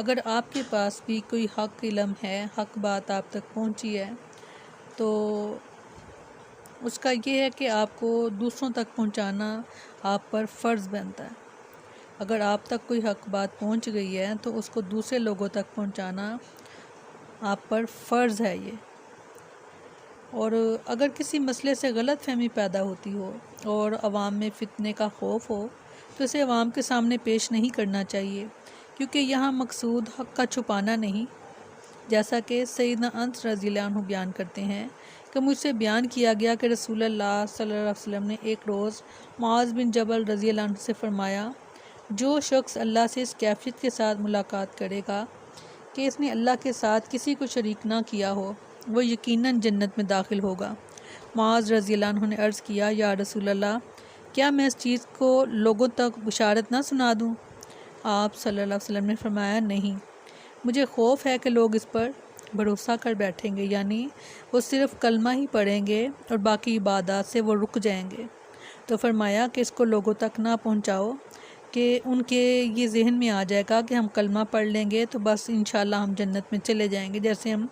اگر آپ کے پاس بھی کوئی حق علم ہے، حق بات آپ تک پہنچی ہے، تو اس کا یہ ہے کہ آپ کو دوسروں تک پہنچانا آپ پر فرض بنتا ہے۔ اگر آپ تک کوئی حق بات پہنچ گئی ہے تو اس کو دوسرے لوگوں تک پہنچانا آپ پر فرض ہے یہ۔ اور اگر کسی مسئلے سے غلط فہمی پیدا ہوتی ہو اور عوام میں فتنے کا خوف ہو تو اسے عوام کے سامنے پیش نہیں کرنا چاہیے، کیونکہ یہاں مقصود حق کا چھپانا نہیں۔ جیسا کہ سیدنا انس رضی اللہ عنہ بیان کرتے ہیں کہ مجھ سے بیان کیا گیا کہ رسول اللہ صلی اللہ علیہ وسلم نے ایک روز معاذ بن جبل رضی اللہ عنہ سے فرمایا، جو شخص اللہ سے اس کیفیت کے ساتھ ملاقات کرے گا کہ اس نے اللہ کے ساتھ کسی کو شریک نہ کیا ہو، وہ یقیناً جنت میں داخل ہوگا۔ معاذ رضی اللہ عنہ نے عرض کیا، یا رسول اللہ، کیا میں اس چیز کو لوگوں تک بشارت نہ سنا دوں؟ آپ صلی اللہ علیہ وسلم نے فرمایا، نہیں، مجھے خوف ہے کہ لوگ اس پر بھروسہ کر بیٹھیں گے، یعنی وہ صرف کلمہ ہی پڑھیں گے اور باقی عبادات سے وہ رک جائیں گے۔ تو فرمایا کہ اس کو لوگوں تک نہ پہنچاؤ کہ ان کے یہ ذہن میں آ جائے گا کہ ہم کلمہ پڑھ لیں گے تو بس انشاءاللہ ہم جنت میں چلے جائیں گے، جیسے ہم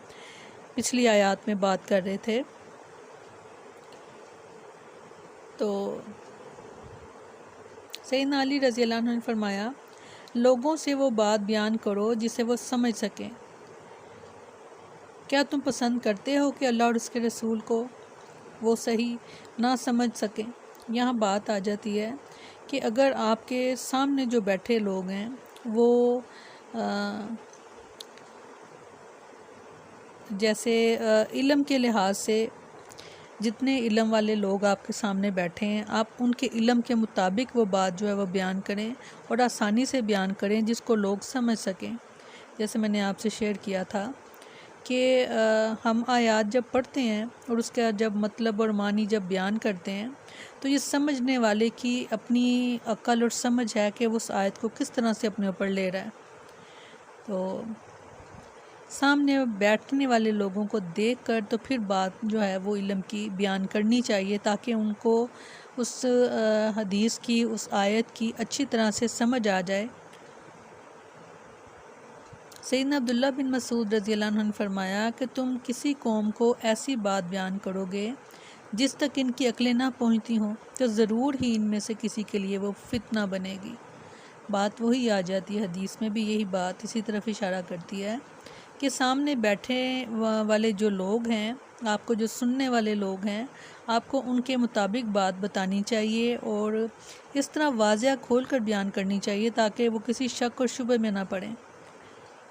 پچھلی آیات میں بات کر رہے تھے۔ تو سیدنا علی رضی اللہ عنہ نے فرمایا، لوگوں سے وہ بات بیان کرو جسے وہ سمجھ سکیں۔ کیا تم پسند کرتے ہو کہ اللہ اور اس کے رسول کو وہ صحیح نہ سمجھ سکیں؟ یہاں بات آ جاتی ہے کہ اگر آپ کے سامنے جو بیٹھے لوگ ہیں وہ جیسے علم کے لحاظ سے جتنے علم والے لوگ آپ کے سامنے بیٹھے ہیں، آپ ان کے علم کے مطابق وہ بات جو ہے وہ بیان کریں اور آسانی سے بیان کریں جس کو لوگ سمجھ سکیں۔ جیسے میں نے آپ سے شیئر کیا تھا کہ ہم آیات جب پڑھتے ہیں اور اس کا جب مطلب اور معنی جب بیان کرتے ہیں تو یہ سمجھنے والے کی اپنی عقل اور سمجھ ہے کہ وہ اس آیت کو کس طرح سے اپنے اوپر لے رہا ہے۔ تو سامنے بیٹھنے والے لوگوں کو دیکھ کر تو پھر بات جو ہے وہ علم کی بیان کرنی چاہیے، تاکہ ان کو اس حدیث کی، اس آیت کی اچھی طرح سے سمجھ آ جائے۔ سیدنا عبداللہ بن مسعود رضی اللہ عنہ نے فرمایا کہ تم کسی قوم کو ایسی بات بیان کرو گے جس تک ان کی عقلیں نہ پہنچتی ہوں تو ضرور ہی ان میں سے کسی کے لیے وہ فتنہ بنے گی۔ بات وہی آ جاتی ہے، حدیث میں بھی یہی بات اسی طرف اشارہ کرتی ہے کہ سامنے بیٹھے والے جو لوگ ہیں، آپ کو جو سننے والے لوگ ہیں، آپ کو ان کے مطابق بات بتانی چاہیے اور اس طرح واضح کھول کر بیان کرنی چاہیے تاکہ وہ کسی شک اور شبہ میں نہ پڑیں۔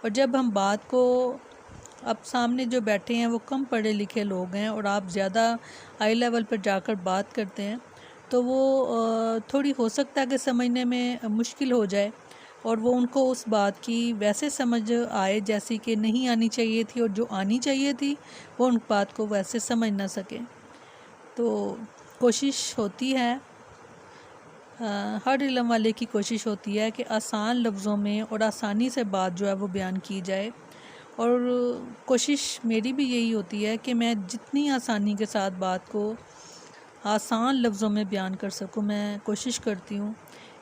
اور جب ہم بات کو، اب سامنے جو بیٹھے ہیں وہ کم پڑھے لکھے لوگ ہیں اور آپ زیادہ ہائی لیول پر جا کر بات کرتے ہیں تو وہ تھوڑی ہو سکتا ہے کہ سمجھنے میں مشکل ہو جائے اور وہ ان کو اس بات کی ویسے سمجھ آئے جیسی کہ نہیں آنی چاہیے تھی، اور جو آنی چاہیے تھی وہ ان بات کو ویسے سمجھ نہ سکے۔ تو کوشش ہوتی ہے، ہر علم والے کی کوشش ہوتی ہے کہ آسان لفظوں میں اور آسانی سے بات جو ہے وہ بیان کی جائے، اور کوشش میری بھی یہی ہوتی ہے کہ میں جتنی آسانی کے ساتھ بات کو آسان لفظوں میں بیان کر سکوں میں کوشش کرتی ہوں۔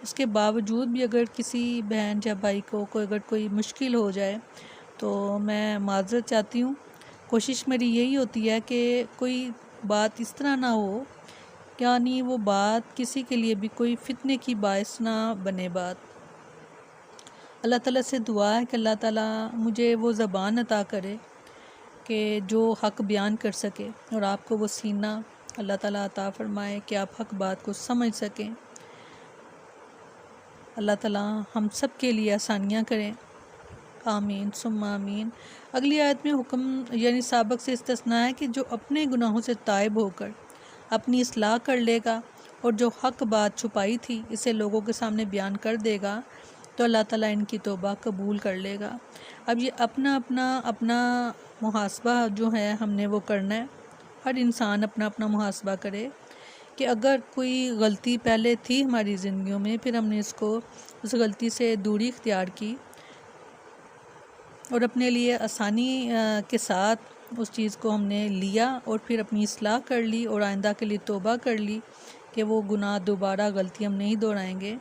اس کے باوجود بھی اگر کسی بہن یا بھائی کو اگر کوئی مشکل ہو جائے تو میں معذرت چاہتی ہوں۔ کوشش میری یہی ہوتی ہے کہ کوئی بات اس طرح نہ ہو، یعنی وہ بات کسی کے لیے بھی کوئی فتنے کی باعث نہ بنے بات۔ اللہ تعالیٰ سے دعا ہے کہ اللہ تعالیٰ مجھے وہ زبان عطا کرے کہ جو حق بیان کر سکے، اور آپ کو وہ سینہ اللہ تعالیٰ عطا فرمائے کہ آپ حق بات کو سمجھ سکیں۔ اللہ تعالیٰ ہم سب کے لیے آسانیاں کریں، آمین ثم آمین۔ اگلی آیت میں حکم یعنی سابق سے استثناء ہے کہ جو اپنے گناہوں سے تائب ہو کر اپنی اصلاح کر لے گا اور جو حق بات چھپائی تھی اسے لوگوں کے سامنے بیان کر دے گا تو اللہ تعالیٰ ان کی توبہ قبول کر لے گا۔ اب یہ اپنا محاسبہ جو ہے ہم نے وہ کرنا ہے، ہر انسان اپنا محاسبہ کرے کہ اگر کوئی غلطی پہلے تھی ہماری زندگیوں میں، پھر ہم نے اس غلطی سے دوری اختیار کی اور اپنے لیے آسانی کے ساتھ اس چیز کو ہم نے لیا اور پھر اپنی اصلاح کر لی اور آئندہ کے لیے توبہ کر لی کہ وہ گناہ دوبارہ غلطی ہم نہیں دہرائیں گے،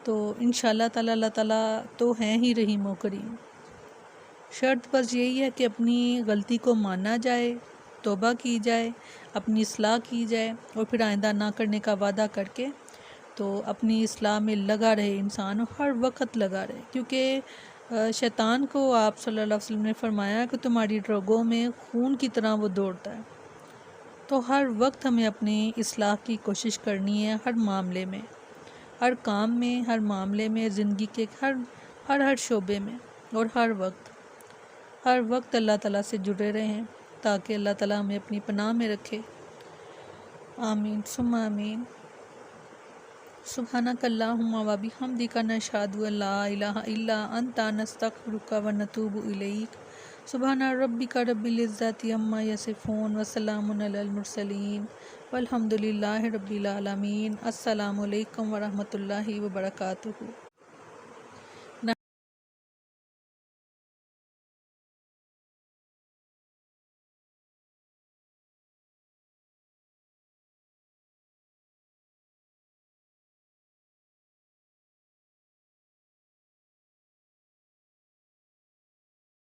تو انشاءاللہ تعالیٰ اللہ تعالیٰ تو ہیں ہی رحیم و کریم۔ شرط بس یہی ہے کہ اپنی غلطی کو مانا جائے، توبہ کی جائے، اپنی اصلاح کی جائے اور پھر آئندہ نہ کرنے کا وعدہ کر کے تو اپنی اصلاح میں لگا رہے انسان، ہر وقت لگا رہے، کیونکہ شیطان کو آپ صلی اللہ علیہ وسلم نے فرمایا کہ تمہاری رگوں میں خون کی طرح وہ دوڑتا ہے۔ تو ہر وقت ہمیں اپنی اصلاح کی کوشش کرنی ہے، ہر معاملے میں، ہر کام میں، ہر معاملے میں، زندگی کے ہر شعبے میں، اور ہر وقت اللہ تعالیٰ سے جڑے رہیں تاکہ اللہ تعالیٰ ہمیں اپنی پناہ میں رکھے۔ آمین ثم آمین۔ سبحانک اللہم و بحمدک نشہد ان لا الہ الا انت نستغفرک و نتوب الیک۔ سبحان ربک رب العزت عما یصفون وسلام علی المرسلین والحمد للہ رب العالمین۔ السلام علیکم ورحمۃ اللہ وبرکاتہ۔